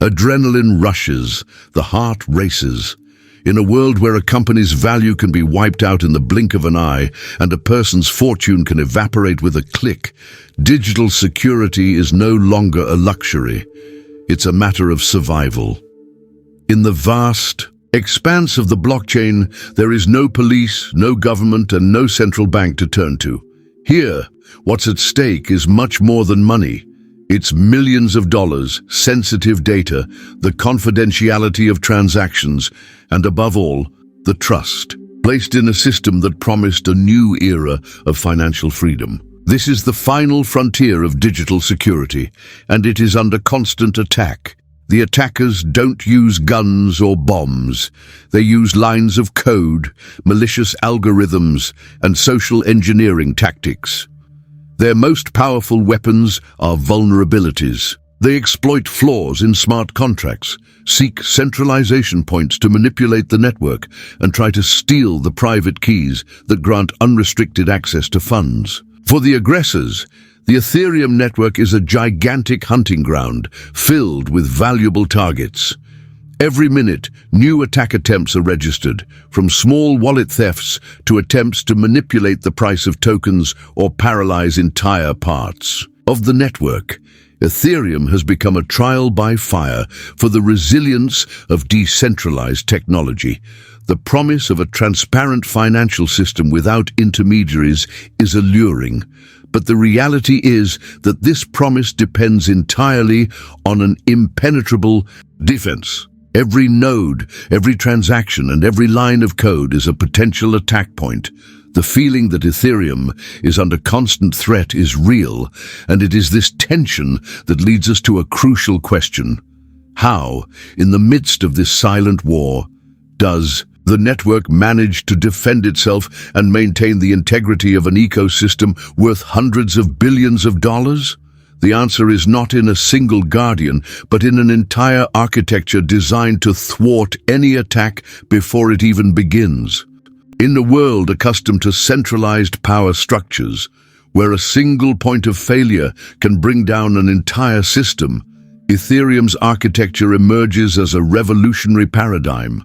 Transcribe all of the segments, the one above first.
Adrenaline rushes, the heart races. In a world where a company's value can be wiped out in the blink of an eye and a person's fortune can evaporate with a click, digital security is no longer a luxury. It's a matter of survival. In the vast expanse of the blockchain, there is no police, no government, and no central bank to turn to. Here, what's at stake is much more than money. It's millions of dollars, sensitive data, the confidentiality of transactions, and above all, the trust, placed in a system that promised a new era of financial freedom. This is the final frontier of digital security, and it is under constant attack. The attackers don't use guns or bombs. They use lines of code, malicious algorithms, and social engineering tactics. Their most powerful weapons are vulnerabilities. They exploit flaws in smart contracts, seek centralization points to manipulate the network, and try to steal the private keys that grant unrestricted access to funds. For the aggressors, the Ethereum network is a gigantic hunting ground filled with valuable targets. Every minute, new attack attempts are registered, from small wallet thefts to attempts to manipulate the price of tokens or paralyze entire parts of the network. Ethereum has become a trial by fire for the resilience of decentralized technology. The promise of a transparent financial system without intermediaries is alluring, but the reality is that this promise depends entirely on an impenetrable defense. Every node, every transaction, and every line of code is a potential attack point. The feeling that Ethereum is under constant threat is real, and it is this tension that leads us to a crucial question. How, in the midst of this silent war, does the network manage to defend itself and maintain the integrity of an ecosystem worth hundreds of billions of dollars? The answer is not in a single guardian, but in an entire architecture designed to thwart any attack before it even begins. In a world accustomed to centralized power structures, where a single point of failure can bring down an entire system, Ethereum's architecture emerges as a revolutionary paradigm.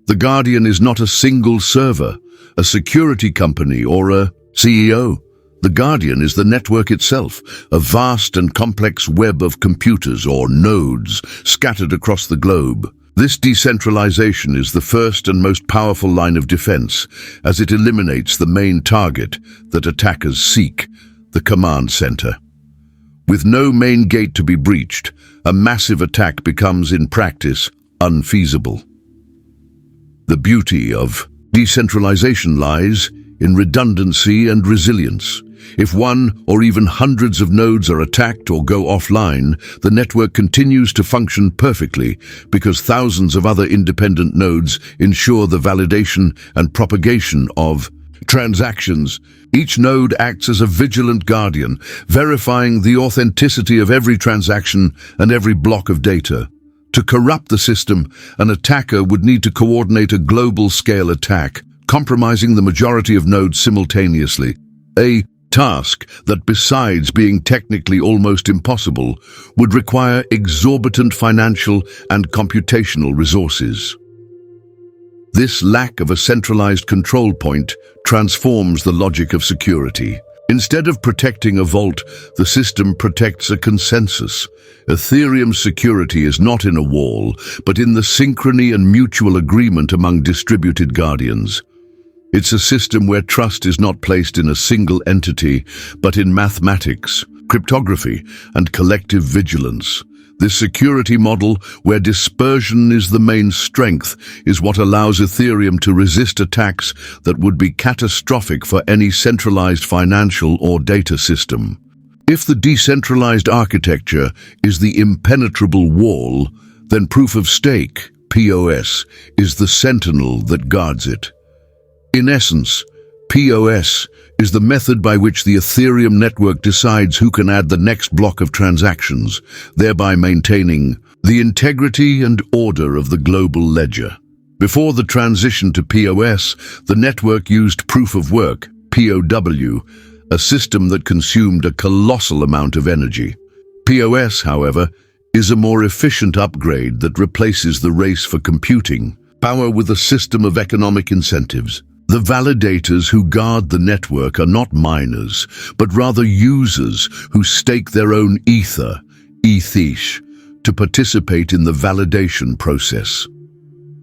The Guardian is not a single server, a security company, or a CEO. The Guardian is the network itself, a vast and complex web of computers or nodes scattered across the globe. This decentralization is the first and most powerful line of defense, as it eliminates the main target that attackers seek, the command center. With no main gate to be breached, a massive attack becomes, in practice, unfeasible. The beauty of decentralization lies in redundancy and resilience. If one or even hundreds of nodes are attacked or go offline, the network continues to function perfectly because thousands of other independent nodes ensure the validation and propagation of transactions. Each node acts as a vigilant guardian, verifying the authenticity of every transaction and every block of data. To corrupt the system, an attacker would need to coordinate a global-scale attack, compromising the majority of nodes simultaneously. A task that, besides being technically almost impossible, would require exorbitant financial and computational resources. This lack of a centralized control point transforms the logic of security. Instead of protecting a vault, the system protects a consensus. Ethereum's security is not in a wall, but in the synchrony and mutual agreement among distributed guardians. It's a system where trust is not placed in a single entity, but in mathematics, cryptography, and collective vigilance. This security model, where dispersion is the main strength, is what allows Ethereum to resist attacks that would be catastrophic for any centralized financial or data system. If the decentralized architecture is the impenetrable wall, then proof of stake, POS, is the sentinel that guards it. In essence, POS is the method by which the Ethereum network decides who can add the next block of transactions, thereby maintaining the integrity and order of the global ledger. Before the transition to POS, the network used proof of work, POW, a system that consumed a colossal amount of energy. POS, however, is a more efficient upgrade that replaces the race for computing power with a system of economic incentives. The validators who guard the network are not miners, but rather users who stake their own ether, ETH, to participate in the validation process.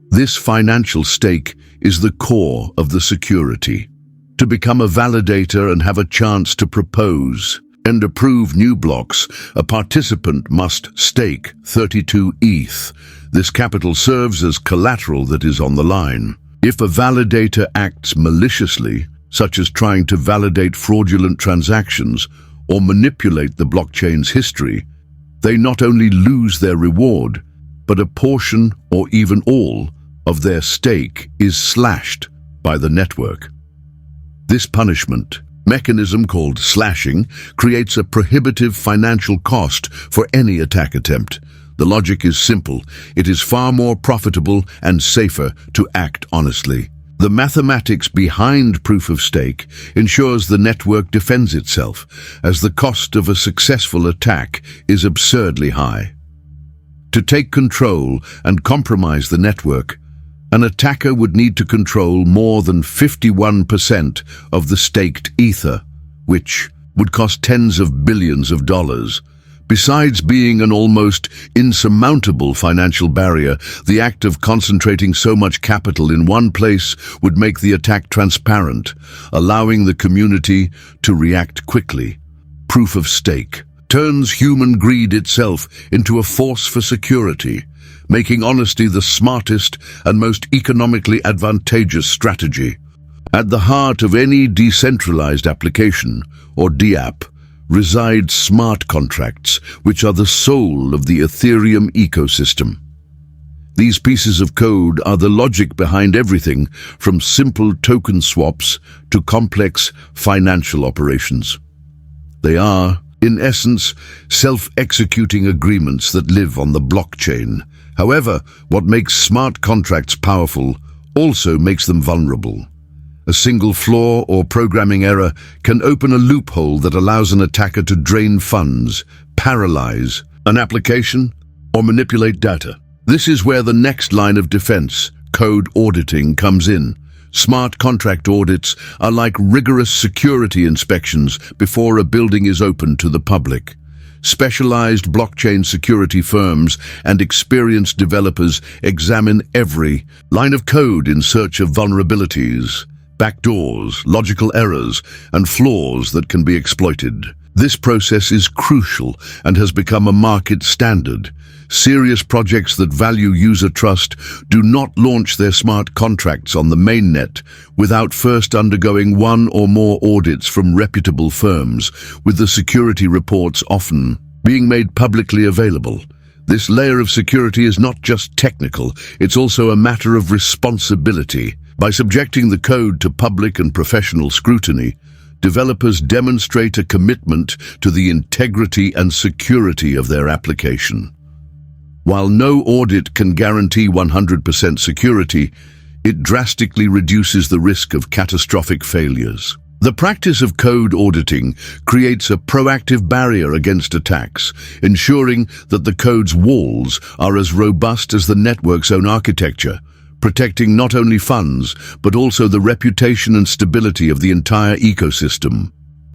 This financial stake is the core of the security. To become a validator and have a chance to propose and approve new blocks, a participant must stake 32 ETH. This capital serves as collateral that is on the line. If a validator acts maliciously, such as trying to validate fraudulent transactions or manipulate the blockchain's history, they not only lose their reward, but a portion or even all of their stake is slashed by the network. This punishment mechanism, called slashing, creates a prohibitive financial cost for any attack attempt. The logic is simple. It is far more profitable and safer to act honestly. The mathematics behind proof of stake ensures the network defends itself, as the cost of a successful attack is absurdly high. To take control and compromise the network, an attacker would need to control more than 51% of the staked ether, which would cost tens of billions of dollars. Besides being an almost insurmountable financial barrier, the act of concentrating so much capital in one place would make the attack transparent, allowing the community to react quickly. Proof of stake turns human greed itself into a force for security, making honesty the smartest and most economically advantageous strategy. At the heart of any decentralized application, or DApp, reside smart contracts, which are the soul of the Ethereum ecosystem. These pieces of code are the logic behind everything from simple token swaps to complex financial operations. They are, in essence, self-executing agreements that live on the blockchain. However, what makes smart contracts powerful also makes them vulnerable. A single flaw or programming error can open a loophole that allows an attacker to drain funds, paralyze an application, or manipulate data. This is where the next line of defense, code auditing, comes in. Smart contract audits are like rigorous security inspections before a building is open to the public. Specialized blockchain security firms and experienced developers examine every line of code in search of vulnerabilities, backdoors, logical errors, and flaws that can be exploited. This process is crucial and has become a market standard. Serious projects that value user trust do not launch their smart contracts on the mainnet without first undergoing one or more audits from reputable firms, with the security reports often being made publicly available. This layer of security is not just technical, it's also a matter of responsibility. By subjecting the code to public and professional scrutiny, developers demonstrate a commitment to the integrity and security of their application. While no audit can guarantee 100% security, it drastically reduces the risk of catastrophic failures. The practice of code auditing creates a proactive barrier against attacks, ensuring that the code's walls are as robust as the network's own architecture, protecting not only funds, but also the reputation and stability of the entire ecosystem.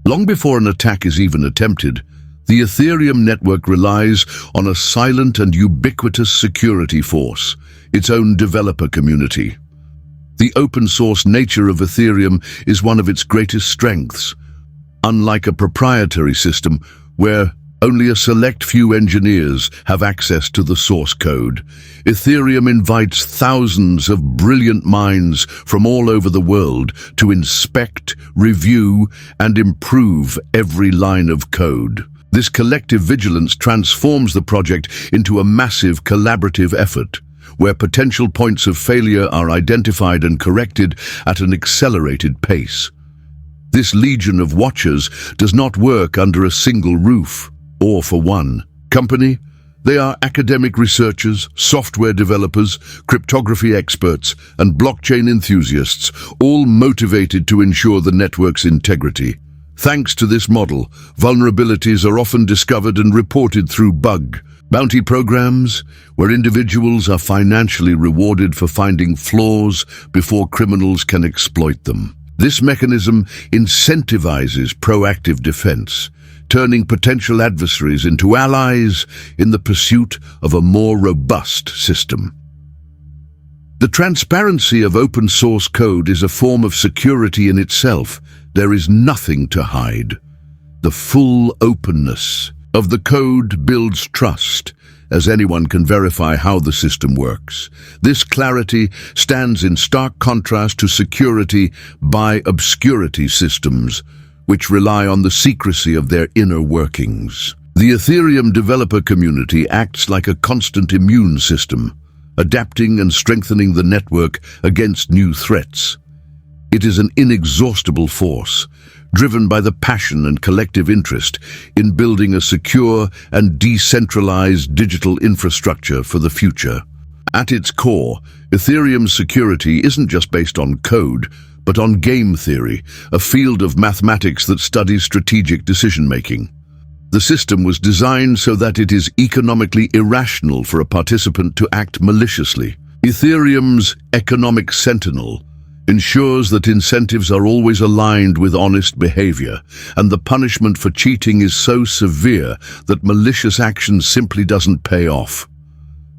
Long before an attack is even attempted, the Ethereum network relies on a silent and ubiquitous security force, its own developer community. The open-source nature of Ethereum is one of its greatest strengths. Unlike a proprietary system where only a select few engineers have access to the source code, Ethereum invites thousands of brilliant minds from all over the world to inspect, review, and improve every line of code. This collective vigilance transforms the project into a massive collaborative effort, where potential points of failure are identified and corrected at an accelerated pace. This legion of watchers does not work under a single roof, or for one company. They are academic researchers, software developers, cryptography experts, and blockchain enthusiasts, all motivated to ensure the network's integrity. Thanks to this model, vulnerabilities are often discovered and reported through bug Bounty programs, where individuals are financially rewarded for finding flaws before criminals can exploit them. This mechanism incentivizes proactive defense, turning potential adversaries into allies in the pursuit of a more robust system. The transparency of open source code is a form of security in itself. There is nothing to hide. The full openness of the code builds trust, as anyone can verify how the system works. This clarity stands in stark contrast to security by obscurity systems, which rely on the secrecy of their inner workings. The Ethereum developer community acts like a constant immune system, adapting and strengthening the network against new threats. It is an inexhaustible force, driven by the passion and collective interest in building a secure and decentralized digital infrastructure for the future. At its core, Ethereum's security isn't just based on code, but on game theory, a field of mathematics that studies strategic decision-making. The system was designed so that it is economically irrational for a participant to act maliciously. Ethereum's economic sentinel ensures that incentives are always aligned with honest behavior, and the punishment for cheating is so severe that malicious action simply doesn't pay off.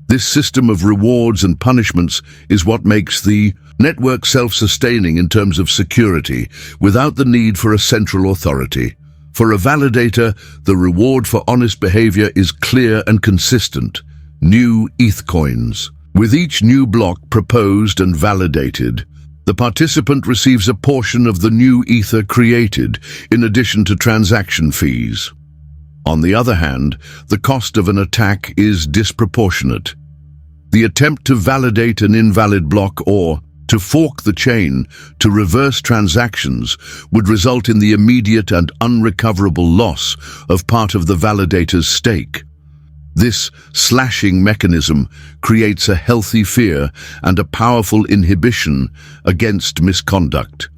This system of rewards and punishments is what makes the network self-sustaining in terms of security, without the need for a central authority. For a validator, the reward for honest behavior is clear and consistent: new ETH coins. With each new block proposed and validated, the participant receives a portion of the new Ether created, in addition to transaction fees. On the other hand, the cost of an attack is disproportionate. The attempt to validate an invalid block or to fork the chain to reverse transactions would result in the immediate and unrecoverable loss of part of the validator's stake. This slashing mechanism creates a healthy fear and a powerful inhibition against misconduct.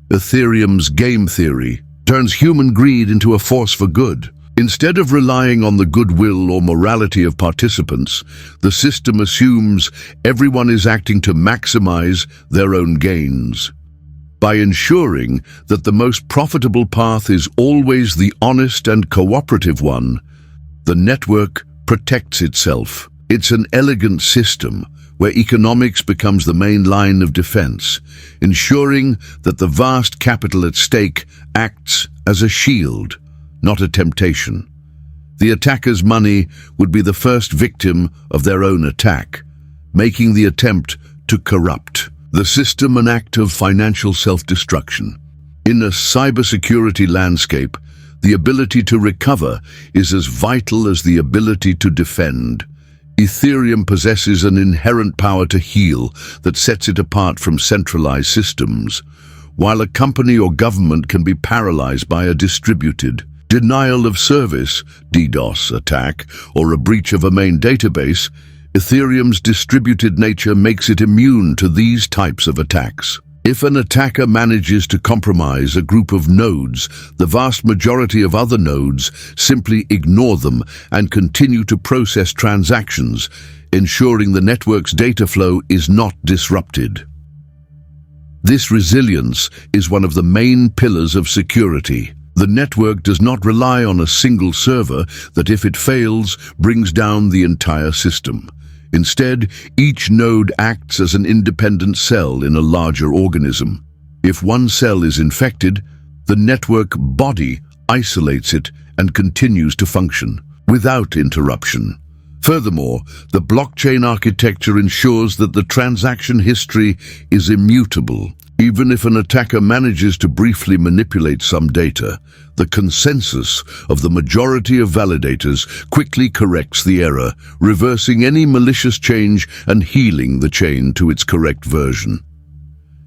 Ethereum's game theory turns human greed into a force for good. Instead of relying on the goodwill or morality of participants, the system assumes everyone is acting to maximize their own gains. By ensuring that the most profitable path is always the honest and cooperative one, the network protects itself. It's an elegant system where economics becomes the main line of defense, ensuring that the vast capital at stake acts as a shield, not a temptation. The attacker's money would be the first victim of their own attack, making the attempt to corrupt the system an act of financial self-destruction. In a cybersecurity landscape, the ability to recover is as vital as the ability to defend. Ethereum possesses an inherent power to heal that sets it apart from centralized systems, while a company or government can be paralyzed by a distributed denial of service, DDoS attack, or a breach of a main database. Ethereum's distributed nature makes it immune to these types of attacks. If an attacker manages to compromise a group of nodes, the vast majority of other nodes simply ignore them and continue to process transactions, ensuring the network's data flow is not disrupted. This resilience is one of the main pillars of security. The network does not rely on a single server that, if it fails, brings down the entire system. Instead, each node acts as an independent cell in a larger organism. If one cell is infected, the network body isolates it and continues to function without interruption. Furthermore, the blockchain architecture ensures that the transaction history is immutable. Even if an attacker manages to briefly manipulate some data, the consensus of the majority of validators quickly corrects the error, reversing any malicious change and healing the chain to its correct version.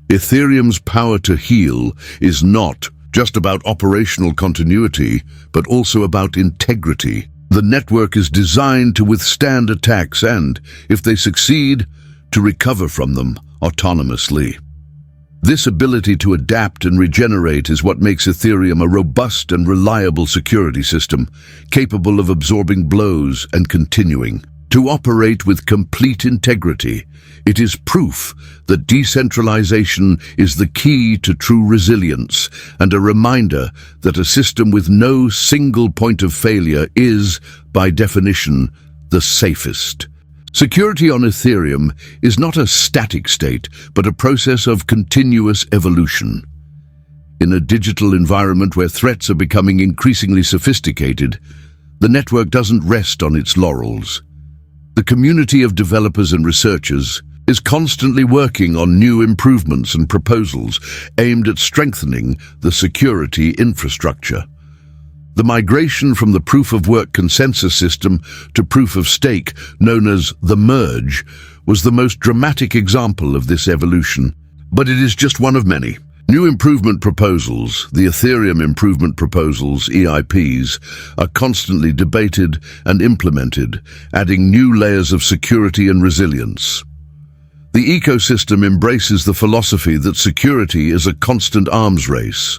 Ethereum's power to heal is not just about operational continuity, but also about integrity. The network is designed to withstand attacks and, if they succeed, to recover from them autonomously. This ability to adapt and regenerate is what makes Ethereum a robust and reliable security system, capable of absorbing blows and continuing to operate with complete integrity. It is proof that decentralization is the key to true resilience, and a reminder that a system with no single point of failure is, by definition, the safest. Security on Ethereum is not a static state, but a process of continuous evolution. In a digital environment where threats are becoming increasingly sophisticated, the network doesn't rest on its laurels. The community of developers and researchers is constantly working on new improvements and proposals aimed at strengthening the security infrastructure. The migration from the proof-of-work consensus system to proof-of-stake, known as the merge, was the most dramatic example of this evolution. But it is just one of many. New improvement proposals, the Ethereum Improvement Proposals, EIPs, are constantly debated and implemented, adding new layers of security and resilience. The ecosystem embraces the philosophy that security is a constant arms race.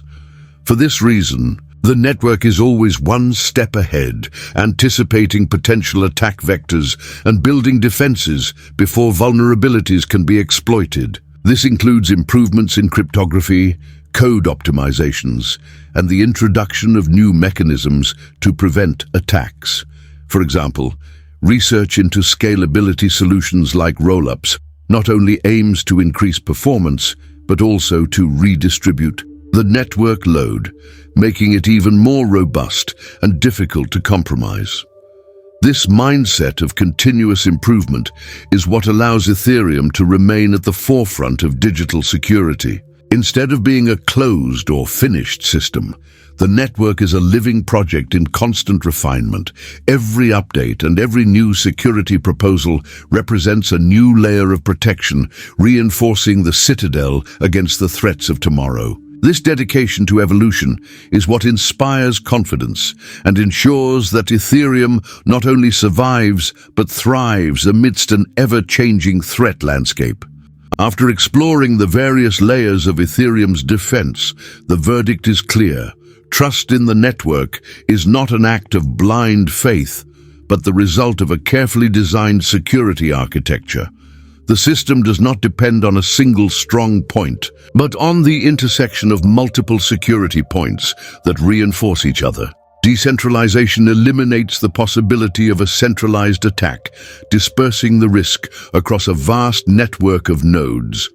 For this reason, the network is always one step ahead, anticipating potential attack vectors and building defenses before vulnerabilities can be exploited. This includes improvements in cryptography, code optimizations, and the introduction of new mechanisms to prevent attacks. For example, research into scalability solutions like rollups not only aims to increase performance, but also to redistribute the network load, making it even more robust and difficult to compromise. This mindset of continuous improvement is what allows Ethereum to remain at the forefront of digital security. Instead of being a closed or finished system, the network is a living project in constant refinement. Every update and every new security proposal represents a new layer of protection, reinforcing the citadel against the threats of tomorrow. This dedication to evolution is what inspires confidence and ensures that Ethereum not only survives but thrives amidst an ever-changing threat landscape. After exploring the various layers of Ethereum's defense, the verdict is clear. Trust in the network is not an act of blind faith, but the result of a carefully designed security architecture. The system does not depend on a single strong point, but on the intersection of multiple security points that reinforce each other. Decentralization eliminates the possibility of a centralized attack, dispersing the risk across a vast network of nodes.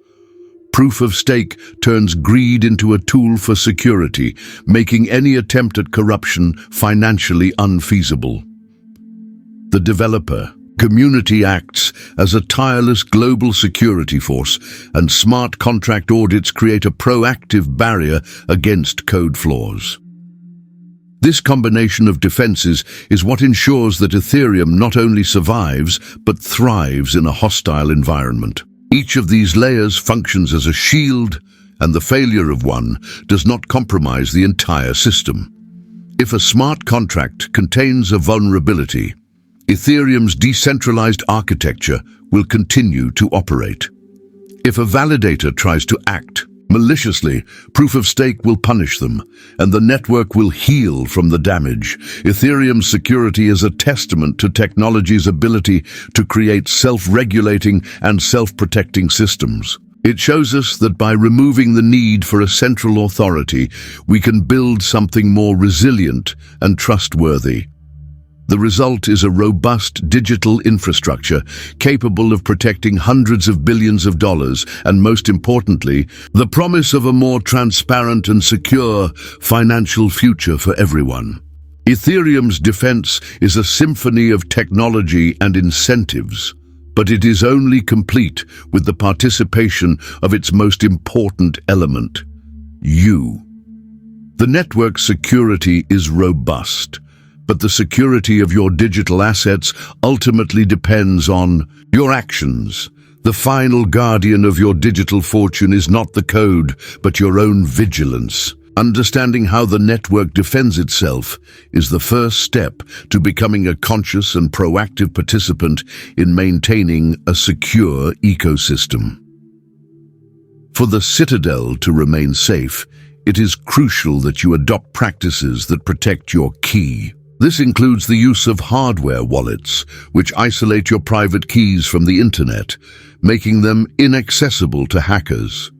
Proof of stake turns greed into a tool for security, making any attempt at corruption financially unfeasible. The developer community acts as a tireless global security force, and smart contract audits create a proactive barrier against code flaws. This combination of defenses is what ensures that Ethereum not only survives, but thrives in a hostile environment. Each of these layers functions as a shield, and the failure of one does not compromise the entire system. If a smart contract contains a vulnerability, Ethereum's decentralized architecture will continue to operate. If a validator tries to act maliciously, proof of stake will punish them, and the network will heal from the damage. Ethereum's security is a testament to technology's ability to create self-regulating and self-protecting systems. It shows us that by removing the need for a central authority, we can build something more resilient and trustworthy. The result is a robust digital infrastructure capable of protecting hundreds of billions of dollars and, most importantly, the promise of a more transparent and secure financial future for everyone. Ethereum's defense is a symphony of technology and incentives, but it is only complete with the participation of its most important element, you. The network's security is robust, but the security of your digital assets ultimately depends on your actions. The final guardian of your digital fortune is not the code, but your own vigilance. Understanding how the network defends itself is the first step to becoming a conscious and proactive participant in maintaining a secure ecosystem. For the citadel to remain safe, it is crucial that you adopt practices that protect your key. This includes the use of hardware wallets, which isolate your private keys from the internet, making them inaccessible to hackers.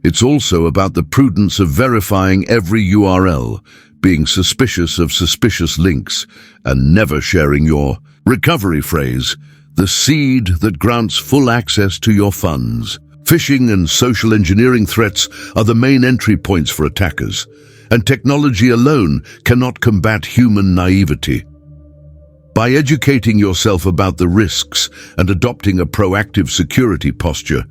It's also about the prudence of verifying every URL, being suspicious of suspicious links, and never sharing your recovery phrase, the seed that grants full access to your funds. Phishing and social engineering threats are the main entry points for attackers, and technology alone cannot combat human naivety. By educating yourself about the risks and adopting a proactive security posture,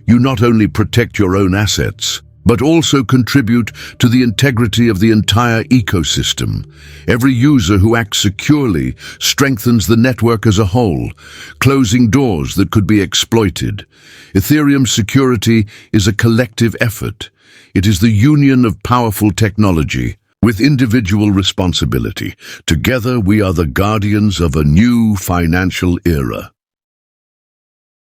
you not only protect your own assets, but also contribute to the integrity of the entire ecosystem. Every user who acts securely strengthens the network as a whole, closing doors that could be exploited. Ethereum security is a collective effort. It is the union of powerful technology with individual responsibility. Together, we are the guardians of a new financial era.